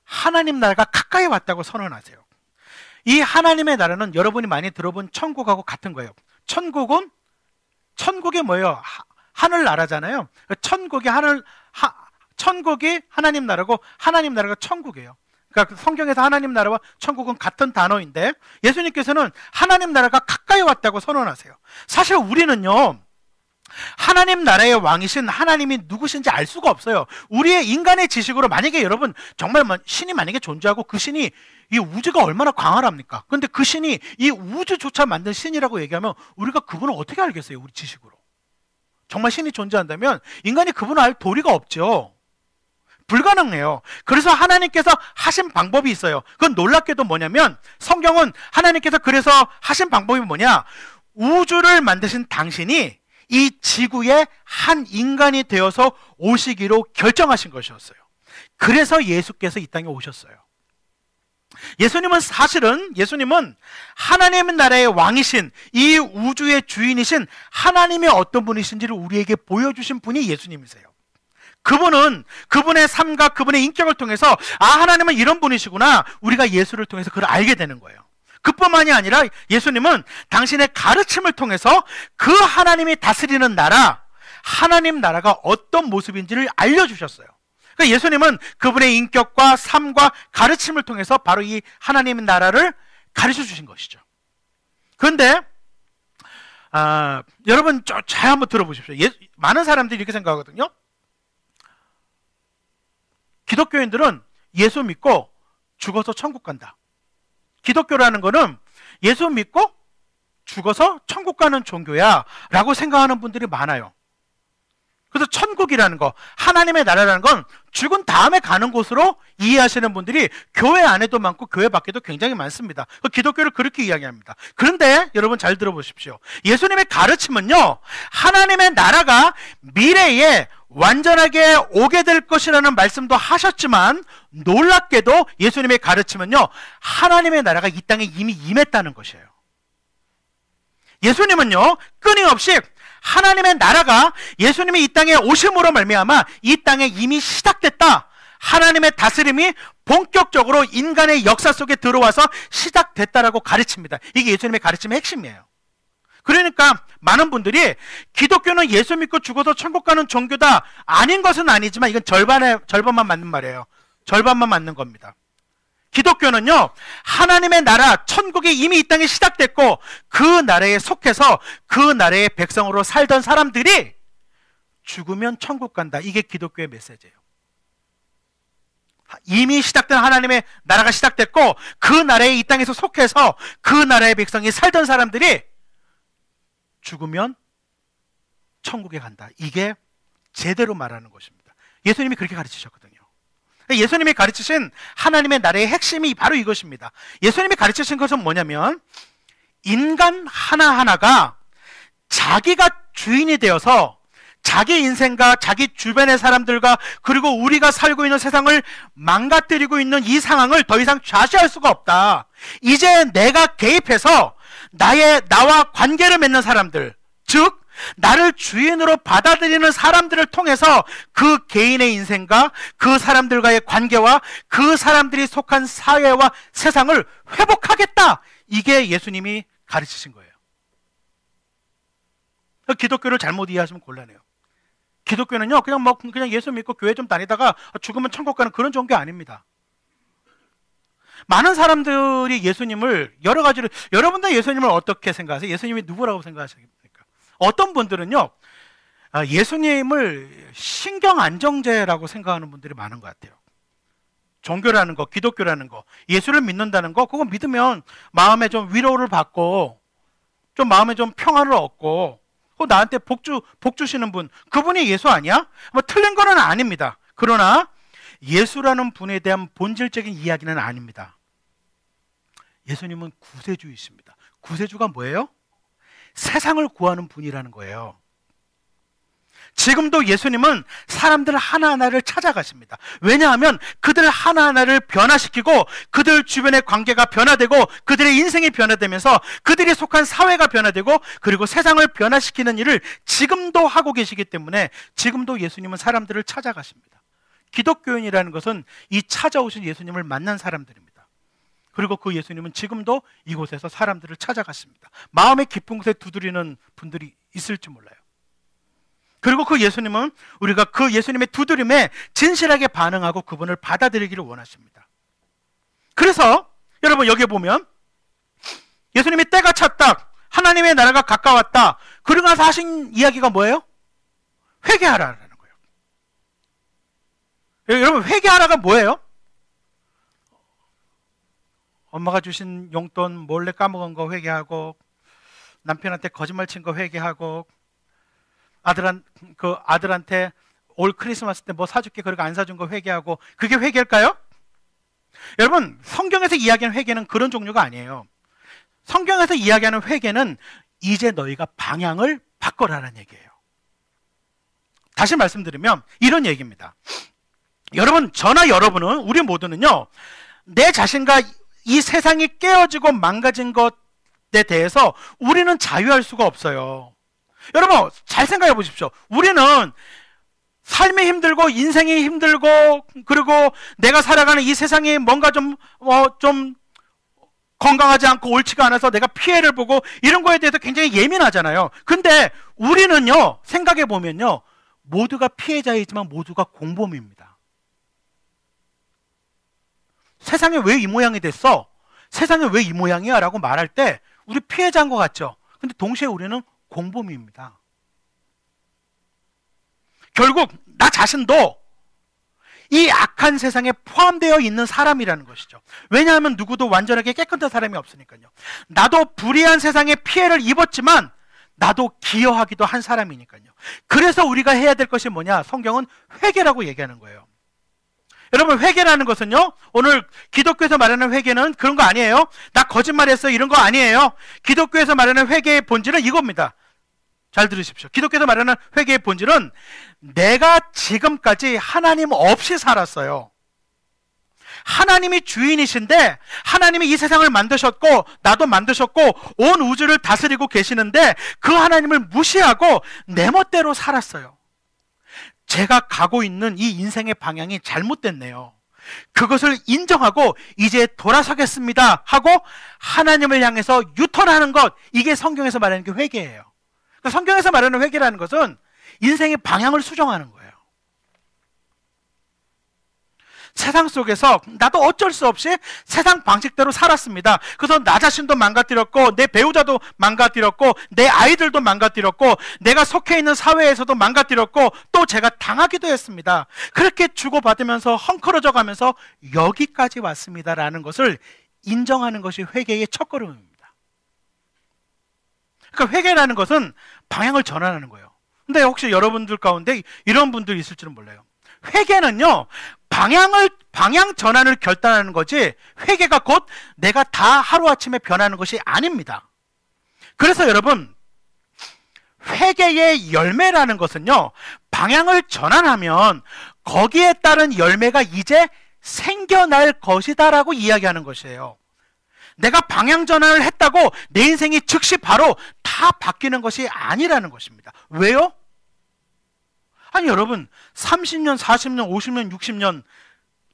하나님 나라가 가까이 왔다고 선언하세요. 이 하나님의 나라는 여러분이 많이 들어본 천국하고 같은 거예요. 천국이 뭐예요? 하늘나라잖아요. 천국이 하나님 나라고 하나님 나라가 천국이에요. 그러니까 성경에서 하나님 나라와 천국은 같은 단어인데 예수님께서는 하나님 나라가 가까이 왔다고 선언하세요. 사실 우리는요, 하나님 나라의 왕이신 하나님이 누구신지 알 수가 없어요. 우리의 인간의 지식으로 만약에 여러분 정말 신이 만약에 존재하고 그 신이 이 우주가 얼마나 광활합니까? 그런데 그 신이 이 우주조차 만든 신이라고 얘기하면 우리가 그분을 어떻게 알겠어요? 우리 지식으로. 정말 신이 존재한다면 인간이 그분을 알 도리가 없죠. 불가능해요. 그래서 하나님께서 하신 방법이 있어요. 그건 놀랍게도 뭐냐면 성경은 하나님께서 그래서 하신 방법이 뭐냐? 우주를 만드신 당신이 이 지구의 한 인간이 되어서 오시기로 결정하신 것이었어요. 그래서 예수께서 이 땅에 오셨어요. 예수님은 하나님의 나라의 왕이신, 이 우주의 주인이신 하나님의 어떤 분이신지를 우리에게 보여주신 분이 예수님이세요. 그분은 그분의 삶과 그분의 인격을 통해서 하나님은 이런 분이시구나, 우리가 예수를 통해서 그걸 알게 되는 거예요. 그뿐만이 아니라 예수님은 당신의 가르침을 통해서 그 하나님이 다스리는 나라, 하나님 나라가 어떤 모습인지를 알려주셨어요. 그러니까 예수님은 그분의 인격과 삶과 가르침을 통해서 바로 이 하나님의 나라를 가르쳐 주신 것이죠. 그런데 여러분 잘 한번 들어보십시오. 많은 사람들이 이렇게 생각하거든요. 기독교인들은 예수 믿고 죽어서 천국 간다. 기독교라는 거는 예수 믿고 죽어서 천국 가는 종교야 라고 생각하는 분들이 많아요. 그래서 천국이라는 거, 하나님의 나라라는 건 죽은 다음에 가는 곳으로 이해하시는 분들이 교회 안에도 많고 교회 밖에도 굉장히 많습니다. 기독교를 그렇게 이야기합니다. 그런데 여러분 잘 들어보십시오. 예수님의 가르침은요, 하나님의 나라가 미래에 완전하게 오게 될 것이라는 말씀도 하셨지만 놀랍게도 예수님의 가르침은요, 하나님의 나라가 이 땅에 이미 임했다는 것이에요. 예수님은요, 끊임없이 하나님의 나라가 예수님이 이 땅에 오심으로 말미암아 이 땅에 이미 시작됐다. 하나님의 다스림이 본격적으로 인간의 역사 속에 들어와서 시작됐다라고 가르칩니다. 이게 예수님의 가르침의 핵심이에요. 그러니까 많은 분들이 기독교는 예수 믿고 죽어서 천국 가는 종교다, 아닌 것은 아니지만 이건 절반만 맞는 말이에요. 절반만 맞는 겁니다. 기독교는요, 하나님의 나라, 천국이 이미 이 땅에 시작됐고 그 나라에 속해서 그 나라의 백성으로 살던 사람들이 죽으면 천국 간다. 이게 기독교의 메시지예요. 이미 시작된 하나님의 나라가 시작됐고 그 나라에 이 땅에서 속해서 그 나라의 백성이 살던 사람들이 죽으면 천국에 간다. 이게 제대로 말하는 것입니다. 예수님이 그렇게 가르치셨거든요. 예수님이 가르치신 하나님의 나라의 핵심이 바로 이것입니다. 예수님이 가르치신 것은 뭐냐면 인간 하나하나가 자기가 주인이 되어서 자기 인생과 자기 주변의 사람들과 그리고 우리가 살고 있는 세상을 망가뜨리고 있는 이 상황을 더 이상 좌시할 수가 없다. 이제 내가 개입해서 나와 관계를 맺는 사람들, 즉 나를 주인으로 받아들이는 사람들을 통해서 그 개인의 인생과 그 사람들과의 관계와 그 사람들이 속한 사회와 세상을 회복하겠다. 이게 예수님이 가르치신 거예요. 기독교를 잘못 이해하시면 곤란해요. 기독교는요, 그냥 예수 믿고 교회 좀 다니다가 죽으면 천국 가는 그런 종교 아닙니다. 많은 사람들이 예수님을 여러 가지로, 여러분들 예수님을 어떻게 생각하세요? 예수님이 누구라고 생각하십니까? 어떤 분들은요, 예수님을 신경 안정제라고 생각하는 분들이 많은 것 같아요. 종교라는 거, 기독교라는 거, 예수를 믿는다는 거, 그거 믿으면 마음에 좀 위로를 받고, 좀 마음에 좀 평화를 얻고, 나한테 복 주시는 분, 그분이 예수 아니야? 뭐 틀린 거는 아닙니다. 그러나 예수라는 분에 대한 본질적인 이야기는 아닙니다. 예수님은 구세주이십니다. 구세주가 뭐예요? 세상을 구하는 분이라는 거예요. 지금도 예수님은 사람들 하나하나를 찾아가십니다. 왜냐하면 그들 하나하나를 변화시키고 그들 주변의 관계가 변화되고 그들의 인생이 변화되면서 그들이 속한 사회가 변화되고 그리고 세상을 변화시키는 일을 지금도 하고 계시기 때문에 지금도 예수님은 사람들을 찾아가십니다. 기독교인이라는 것은 이 찾아오신 예수님을 만난 사람들입니다. 그리고 그 예수님은 지금도 이곳에서 사람들을 찾아갔습니다. 마음의 깊은 곳에 두드리는 분들이 있을지 몰라요. 그리고 그 예수님은 우리가 그 예수님의 두드림에 진실하게 반응하고 그분을 받아들이기를 원하십니다. 그래서 여러분 여기 보면 예수님이 때가 찼다, 하나님의 나라가 가까웠다, 그러고 나서 하신 이야기가 뭐예요? 회개하라라는 거예요. 여러분 회개하라가 뭐예요? 엄마가 주신 용돈 몰래 까먹은 거 회개하고, 남편한테 거짓말 친 거 회개하고, 아들한테 올 크리스마스 때 뭐 사줄게 그러고 안 사준 거 회개하고, 그게 회개일까요? 여러분 성경에서 이야기하는 회개는 그런 종류가 아니에요. 성경에서 이야기하는 회개는 이제 너희가 방향을 바꿔라는 얘기예요. 다시 말씀드리면 이런 얘기입니다. 여러분, 저나 여러분은, 우리 모두는요, 내 자신과 이 세상이 깨어지고 망가진 것에 대해서 우리는 자유할 수가 없어요. 여러분 잘 생각해 보십시오. 우리는 삶이 힘들고 인생이 힘들고 그리고 내가 살아가는 이 세상이 뭔가 좀 건강하지 않고 옳지가 않아서 내가 피해를 보고 이런 거에 대해서 굉장히 예민하잖아요. 근데 우리는요, 생각해 보면요, 모두가 피해자이지만 모두가 공범입니다. 세상에 왜 이 모양이 됐어? 세상에 왜 이 모양이야? 라고 말할 때 우리 피해자인 것 같죠? 근데 동시에 우리는 공범입니다. 결국 나 자신도 이 악한 세상에 포함되어 있는 사람이라는 것이죠. 왜냐하면 누구도 완전하게 깨끗한 사람이 없으니까요. 나도 불의한 세상에 피해를 입었지만 나도 기여하기도 한 사람이니까요. 그래서 우리가 해야 될 것이 뭐냐? 성경은 회개라고 얘기하는 거예요. 여러분 회개라는 것은요, 오늘 기독교에서 말하는 회개는 그런 거 아니에요. 나 거짓말했어 이런 거 아니에요. 기독교에서 말하는 회개의 본질은 이겁니다. 잘 들으십시오. 기독교에서 말하는 회개의 본질은 내가 지금까지 하나님 없이 살았어요. 하나님이 주인이신데 하나님이 이 세상을 만드셨고 나도 만드셨고 온 우주를 다스리고 계시는데 그 하나님을 무시하고 내 멋대로 살았어요. 제가 가고 있는 이 인생의 방향이 잘못됐네요. 그것을 인정하고 이제 돌아서겠습니다 하고 하나님을 향해서 유턴하는 것, 이게 성경에서 말하는 게 회개예요. 그러니까 성경에서 말하는 회개라는 것은 인생의 방향을 수정하는 거예요. 세상 속에서 나도 어쩔 수 없이 세상 방식대로 살았습니다. 그래서 나 자신도 망가뜨렸고 내 배우자도 망가뜨렸고 내 아이들도 망가뜨렸고 내가 속해 있는 사회에서도 망가뜨렸고 또 제가 당하기도 했습니다. 그렇게 주고받으면서 헝클어져 가면서 여기까지 왔습니다라는 것을 인정하는 것이 회개의 첫걸음입니다. 그러니까 회개라는 것은 방향을 전환하는 거예요. 근데 혹시 여러분들 가운데 이런 분들이 있을지는 몰라요. 회개는요, 방향 전환을 결단하는 거지, 회개가 곧 내가 다 하루아침에 변하는 것이 아닙니다. 그래서 여러분, 회개의 열매라는 것은요, 방향을 전환하면 거기에 따른 열매가 이제 생겨날 것이다라고 이야기하는 것이에요. 내가 방향 전환을 했다고 내 인생이 즉시 바로 다 바뀌는 것이 아니라는 것입니다. 왜요? 아니 여러분, 30년, 40년, 50년, 60년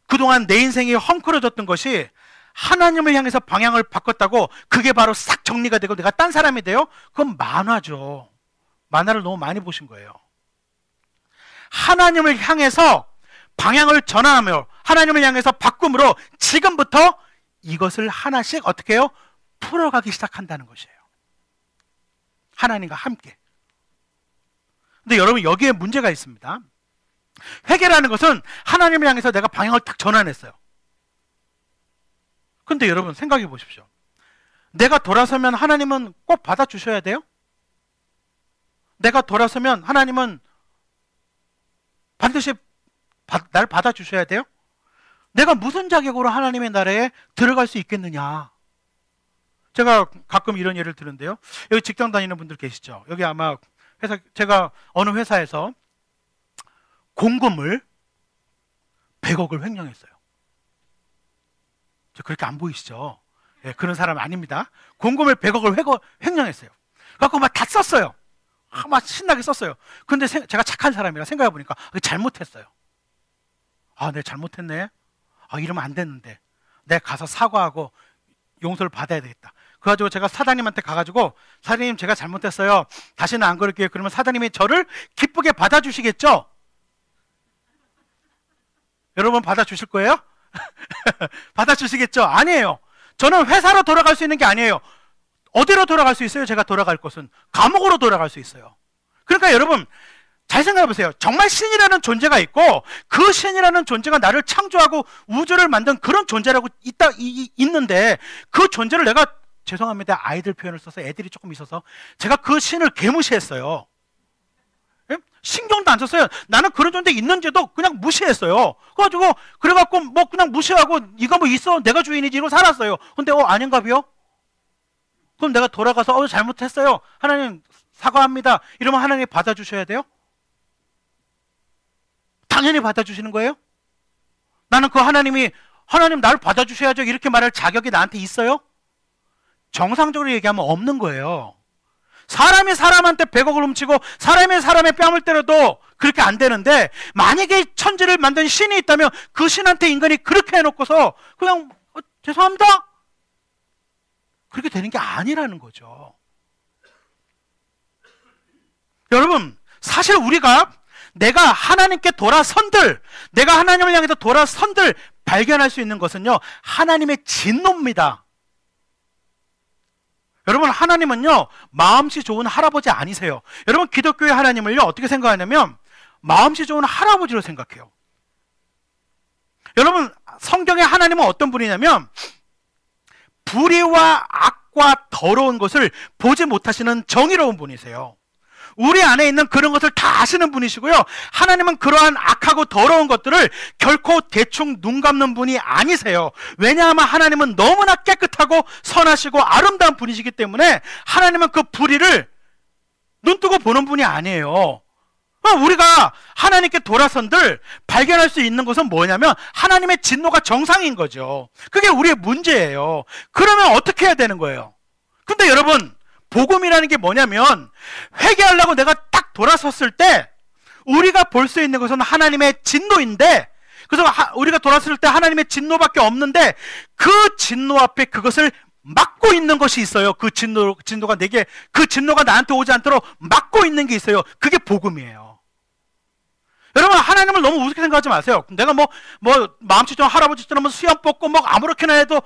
그동안 내 인생이 헝클어졌던 것이 하나님을 향해서 방향을 바꿨다고 그게 바로 싹 정리가 되고 내가 딴 사람이 돼요? 그건 만화죠. 만화를 너무 많이 보신 거예요. 하나님을 향해서 방향을 전환하며 하나님을 향해서 바꿈으로 지금부터 이것을 하나씩 어떻게 해요? 풀어가기 시작한다는 것이에요. 하나님과 함께. 근데 여러분, 여기에 문제가 있습니다. 회개라는 것은 하나님을 향해서 내가 방향을 딱 전환했어요. 근데 여러분 생각해 보십시오. 내가 돌아서면 하나님은 꼭 받아주셔야 돼요? 내가 돌아서면 하나님은 반드시 날 받아주셔야 돼요? 내가 무슨 자격으로 하나님의 나라에 들어갈 수 있겠느냐? 제가 가끔 이런 예를 드는데요. 여기 직장 다니는 분들 계시죠? 여기 아마 제가 어느 회사에서 공금을 100억을 횡령했어요. 저 그렇게 안 보이시죠? 예, 그런 사람 아닙니다. 공금을 100억을 횡령했어요. 그래서 막 다 썼어요. 막 신나게 썼어요. 근데 제가 착한 사람이라 생각해 보니까 잘못했어요. 아, 내가 잘못했네. 아, 이러면 안 됐는데. 내가 가서 사과하고 용서를 받아야 되겠다. 그래가지고 제가 사장님한테 가가지고, 사장님 제가 잘못했어요. 다시는 안 그럴게요. 그러면 사장님이 저를 기쁘게 받아주시겠죠? 여러분 받아주실 거예요? 받아주시겠죠? 아니에요. 저는 회사로 돌아갈 수 있는 게 아니에요. 어디로 돌아갈 수 있어요? 제가 돌아갈 곳은 감옥으로 돌아갈 수 있어요. 그러니까 여러분 잘 생각해 보세요. 정말 신이라는 존재가 있고 그 신이라는 존재가 나를 창조하고 우주를 만든 그런 존재라고 있는데 그 존재를 내가, 죄송합니다, 아이들 표현을 써서 애들이 조금 있어서 제가 그 신을 개무시했어요. 신경도 안 썼어요. 나는 그런 존재 있는지도 그냥 무시했어요. 그래갖고 뭐 그냥 무시하고 이거 뭐 있어, 내가 주인이지 이러고 살았어요. 근데 아닌가비요? 그럼 내가 돌아가서 잘못했어요, 하나님 사과합니다, 이러면 하나님이 받아주셔야 돼요? 당연히 받아주시는 거예요? 나는 그 하나님 나를 받아주셔야죠 이렇게 말할 자격이 나한테 있어요? 정상적으로 얘기하면 없는 거예요. 사람이 사람한테 100억을 훔치고 사람이 사람의 뺨을 때려도 그렇게 안 되는데, 만약에 천지를 만든 신이 있다면 그 신한테 인간이 그렇게 해놓고서 그냥 죄송합니다 그렇게 되는 게 아니라는 거죠. 여러분, 사실 우리가 내가 하나님께 돌아선들, 내가 하나님을 향해서 돌아선들 발견할 수 있는 것은요, 하나님의 진노입니다. 여러분, 하나님은요 마음씨 좋은 할아버지 아니세요. 여러분, 기독교의 하나님을요 어떻게 생각하냐면 마음씨 좋은 할아버지로 생각해요. 여러분, 성경의 하나님은 어떤 분이냐면 불의와 악과 더러운 것을 보지 못하시는 정의로운 분이세요. 우리 안에 있는 그런 것을 다 아시는 분이시고요, 하나님은 그러한 악하고 더러운 것들을 결코 대충 눈 감는 분이 아니세요. 왜냐하면 하나님은 너무나 깨끗하고 선하시고 아름다운 분이시기 때문에 하나님은 그 불의를 눈뜨고 보는 분이 아니에요. 우리가 하나님께 돌아선들 발견할 수 있는 것은 뭐냐면 하나님의 진노가 정상인 거죠. 그게 우리의 문제예요. 그러면 어떻게 해야 되는 거예요? 근데 여러분, 복음이라는 게 뭐냐면 회개하려고 내가 딱 돌아섰을 때 우리가 볼 수 있는 것은 하나님의 진노인데, 그래서 우리가 돌아섰을 때 하나님의 진노밖에 없는데 그 진노 앞에 그것을 막고 있는 것이 있어요. 그 진노가 내게, 그 진노가 나한테 오지 않도록 막고 있는 게 있어요. 그게 복음이에요. 여러분, 하나님을 너무 우습게 생각하지 마세요. 내가 뭐 마음씨 좋은 할아버지처럼 수염 뽑고 뭐 아무렇게나 해도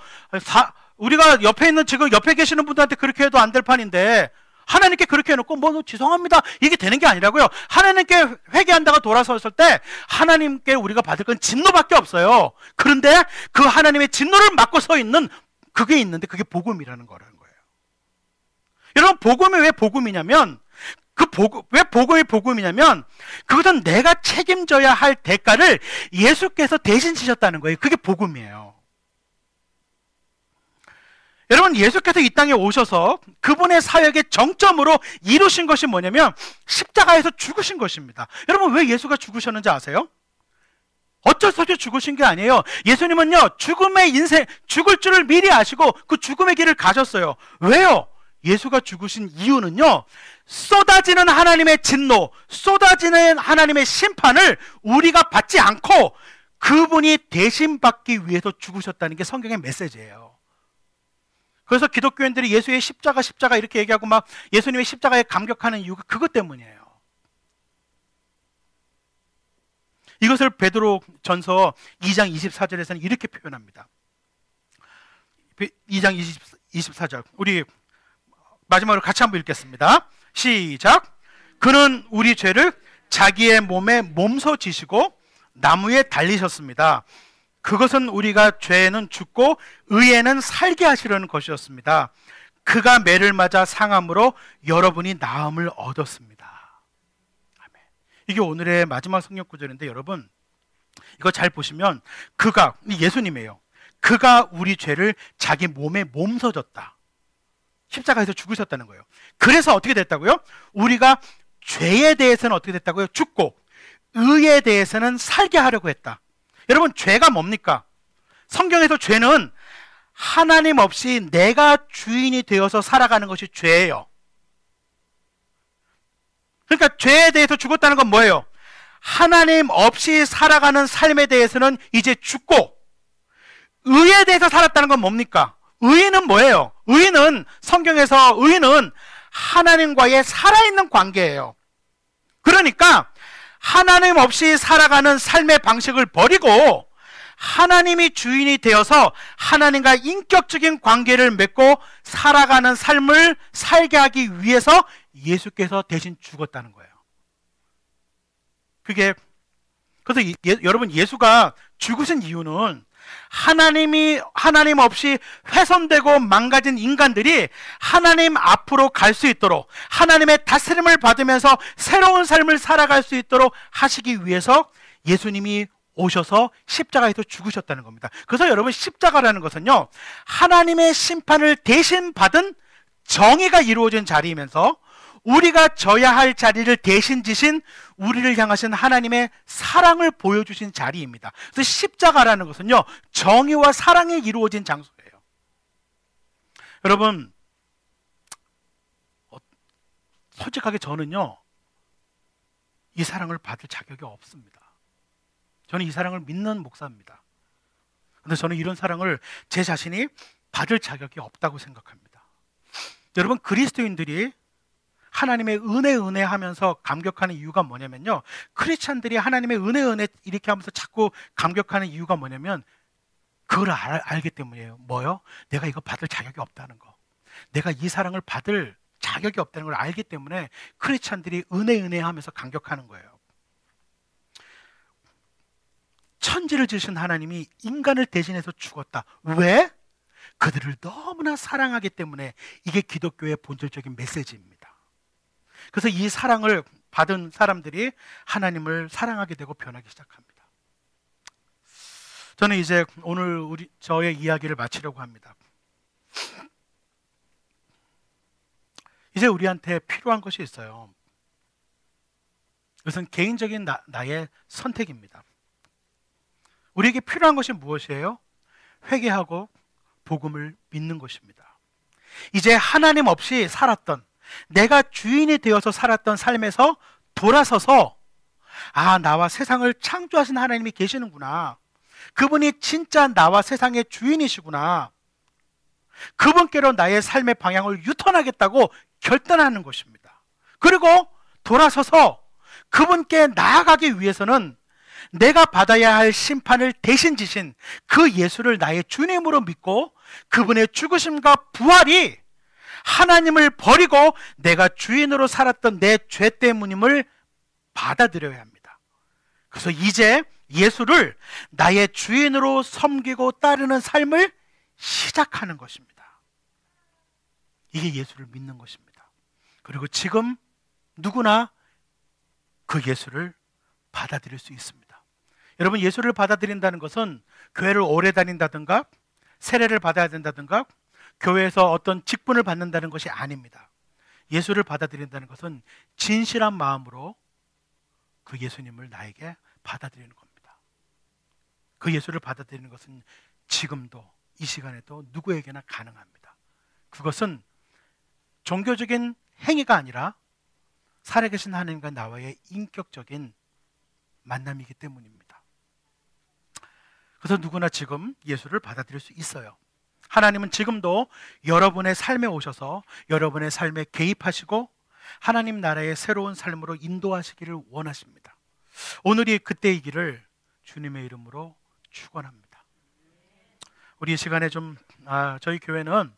우리가 옆에 있는, 지금 옆에 계시는 분들한테 그렇게 해도 안 될 판인데 하나님께 그렇게 해놓고 죄송합니다 이게 되는 게 아니라고요. 하나님께 회개한다가 돌아섰을 때 하나님께 우리가 받을 건 진노밖에 없어요. 그런데 그 하나님의 진노를 막고 서 있는 그게 있는데 그게 복음이라는 거라는 거예요. 여러분, 복음이 왜 복음이냐면 왜 복음이 복음이냐면 그것은 내가 책임져야 할 대가를 예수께서 대신 지셨다는 거예요. 그게 복음이에요. 여러분, 예수께서 이 땅에 오셔서 그분의 사역의 정점으로 이루신 것이 뭐냐면 십자가에서 죽으신 것입니다. 여러분, 왜 예수가 죽으셨는지 아세요? 어쩔 수 없이 죽으신 게 아니에요. 예수님은요, 죽음의 인생, 죽을 줄을 미리 아시고 그 죽음의 길을 가셨어요. 왜요? 예수가 죽으신 이유는요, 쏟아지는 하나님의 진노, 쏟아지는 하나님의 심판을 우리가 받지 않고 그분이 대신 받기 위해서 죽으셨다는 게 성경의 메시지예요. 그래서 기독교인들이 예수의 십자가 이렇게 얘기하고 막 예수님의 십자가에 감격하는 이유가 그것 때문이에요. 이것을 베드로 전서 2장 24절에서는 이렇게 표현합니다. 2장 24절 우리 마지막으로 같이 한번 읽겠습니다. 시작. 그는 우리 죄를 자기의 몸에 몸소 지시고 나무에 달리셨습니다. 그것은 우리가 죄에는 죽고 의에는 살게 하시려는 것이었습니다. 그가 매를 맞아 상함으로 여러분이 나음을 얻었습니다. 아멘. 이게 오늘의 마지막 성경 구절인데 여러분, 이거 잘 보시면 그가, 예수님이에요. 그가 우리 죄를 자기 몸에 몸소 졌다. 십자가에서 죽으셨다는 거예요. 그래서 어떻게 됐다고요? 우리가 죄에 대해서는 어떻게 됐다고요? 죽고 의에 대해서는 살게 하려고 했다. 여러분, 죄가 뭡니까? 성경에서 죄는 하나님 없이 내가 주인이 되어서 살아가는 것이 죄예요. 그러니까 죄에 대해서 죽었다는 건 뭐예요? 하나님 없이 살아가는 삶에 대해서는 이제 죽고, 의에 대해서 살았다는 건 뭡니까? 의는 뭐예요? 의는, 성경에서 의는 하나님과의 살아있는 관계예요. 그러니까 하나님 없이 살아가는 삶의 방식을 버리고 하나님이 주인이 되어서 하나님과 인격적인 관계를 맺고 살아가는 삶을 살게 하기 위해서 예수께서 대신 죽었다는 거예요. 그래서 여러분, 예수가 죽으신 이유는 하나님 없이 훼손되고 망가진 인간들이 하나님 앞으로 갈 수 있도록, 하나님의 다스림을 받으면서 새로운 삶을 살아갈 수 있도록 하시기 위해서 예수님이 오셔서 십자가에서 죽으셨다는 겁니다. 그래서 여러분, 십자가라는 것은요, 하나님의 심판을 대신 받은 정의가 이루어진 자리이면서 우리가 져야 할 자리를 대신 지신 우리를 향하신 하나님의 사랑을 보여주신 자리입니다. 그래서 십자가라는 것은요, 정의와 사랑이 이루어진 장소예요. 여러분, 솔직하게 저는요, 이 사랑을 받을 자격이 없습니다. 저는 이 사랑을 믿는 목사입니다. 그런데 저는 이런 사랑을 제 자신이 받을 자격이 없다고 생각합니다. 여러분, 그리스도인들이 하나님의 은혜 하면서 감격하는 이유가 뭐냐면요, 크리스찬들이 하나님의 은혜 이렇게 하면서 자꾸 감격하는 이유가 뭐냐면 그걸 알기 때문이에요. 뭐요? 내가 이거 받을 자격이 없다는 거, 내가 이 사랑을 받을 자격이 없다는 걸 알기 때문에 크리스찬들이 은혜 하면서 감격하는 거예요. 천지를 지으신 하나님이 인간을 대신해서 죽었다. 왜? 그들을 너무나 사랑하기 때문에. 이게 기독교의 본질적인 메시지입니다. 그래서 이 사랑을 받은 사람들이 하나님을 사랑하게 되고 변하기 시작합니다. 저는 이제 오늘 저의 이야기를 마치려고 합니다. 이제 우리한테 필요한 것이 있어요. 이것은 개인적인 나의 선택입니다. 우리에게 필요한 것이 무엇이에요? 회개하고 복음을 믿는 것입니다. 이제 하나님 없이 살았던, 내가 주인이 되어서 살았던 삶에서 돌아서서, 아, 나와 세상을 창조하신 하나님이 계시는구나, 그분이 진짜 나와 세상의 주인이시구나, 그분께로 나의 삶의 방향을 유턴하겠다고 결단하는 것입니다. 그리고 돌아서서 그분께 나아가기 위해서는 내가 받아야 할 심판을 대신 지신 그 예수를 나의 주님으로 믿고 그분의 죽으심과 부활이 하나님을 버리고 내가 주인으로 살았던 내 죄 때문임을 받아들여야 합니다. 그래서 이제 예수를 나의 주인으로 섬기고 따르는 삶을 시작하는 것입니다. 이게 예수를 믿는 것입니다. 그리고 지금 누구나 그 예수를 받아들일 수 있습니다. 여러분, 예수를 받아들인다는 것은 교회를 오래 다닌다든가 세례를 받아야 된다든가 교회에서 어떤 직분을 받는다는 것이 아닙니다. 예수를 받아들인다는 것은 진실한 마음으로 그 예수님을 나에게 받아들이는 겁니다. 그 예수를 받아들이는 것은 지금도 이 시간에도 누구에게나 가능합니다. 그것은 종교적인 행위가 아니라 살아계신 하나님과 나와의 인격적인 만남이기 때문입니다. 그래서 누구나 지금 예수를 받아들일 수 있어요. 하나님은 지금도 여러분의 삶에 오셔서 여러분의 삶에 개입하시고 하나님 나라의 새로운 삶으로 인도하시기를 원하십니다. 오늘이 그때이기를 주님의 이름으로 축원합니다. 우리 이 시간에 저희 교회는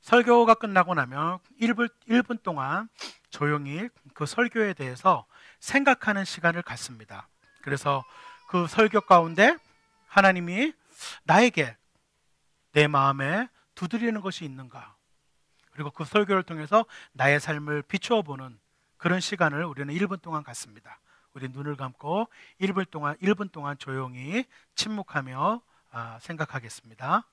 설교가 끝나고 나면 1분 동안 조용히 그 설교에 대해서 생각하는 시간을 갖습니다. 그래서 그 설교 가운데 하나님이 나에게 내 마음에 두드리는 것이 있는가, 그리고 그 설교를 통해서 나의 삶을 비추어 보는 그런 시간을 우리는 1분 동안 갖습니다. 우리 눈을 감고 1분 동안 조용히 침묵하며 생각하겠습니다.